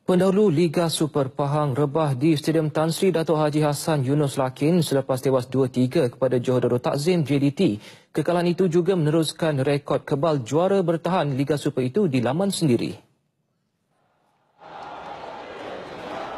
Pendahulu Liga Super Pahang rebah di Stadium Tan Sri Dato' Haji Hassan Yunos Lakin selepas tewas 2-3 kepada Johor Darul Takzim JDT. Kekalahan itu juga meneruskan rekod kebal juara bertahan Liga Super itu di laman sendiri.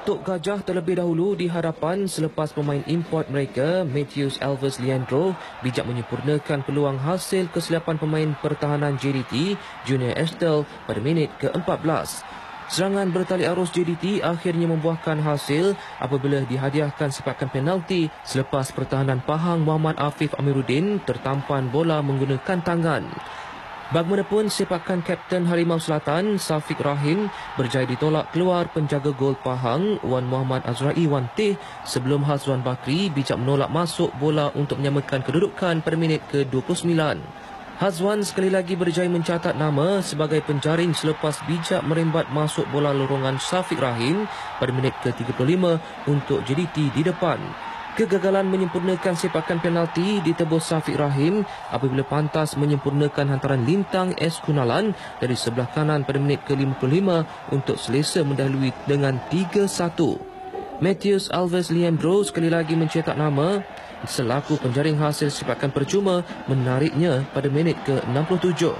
Tok Gajah terlebih dahulu di hadapan selepas pemain import mereka, Matthews Elvis Leandro, bijak menyempurnakan peluang hasil kesilapan pemain pertahanan JDT, Junior Estel pada minit ke-14. Serangan bertali arus JDT akhirnya membuahkan hasil apabila dihadiahkan sepakan penalti selepas pertahanan Pahang Muhammad Afif Amiruddin tertampan bola menggunakan tangan. Bagaimanapun, sepakan Kapten Harimau Selatan, Safiq Rahim, berjaya ditolak keluar penjaga gol Pahang, Wan Muhammad Azrai Wan Teh, sebelum Hazwan Bakri bijak menolak masuk bola untuk menyamakan kedudukan pada minit ke-29. Hazwan sekali lagi berjaya mencatat nama sebagai penjaring selepas bijak merembat masuk bola lorongan Safiq Rahim pada minit ke-35 untuk JDT di depan. Kegagalan menyempurnakan sepakan penalti ditebus Safiq Rahim apabila pantas menyempurnakan hantaran Lintang S. Kunalan dari sebelah kanan pada minit ke-55 untuk selesa mendahului dengan 3-1. Matthews Alves Leandro sekali lagi mencetak nama selaku penjaring hasil sepakan percuma menariknya pada minit ke-67.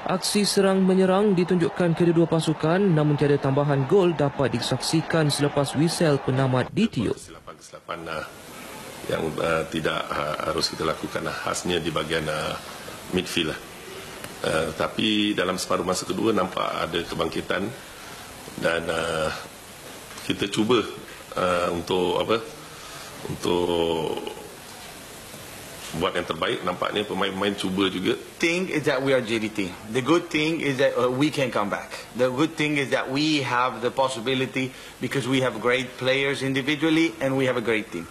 Aksi serang-menyerang ditunjukkan kedua-dua pasukan namun tiada tambahan gol dapat disaksikan selepas wisel penamat ditiup. Kesilapan yang tidak harus kita lakukan khasnya di bahagian midfield. Tapi dalam separuh masa kedua nampak ada kebangkitan dan kita cuba untuk buat yang terbaik. Nampaknya pemain-pemain cuba juga. Thing is that we are JDT. The good thing is that we can come back. The good thing is that we have the possibility because we have great players individually and we have a great team.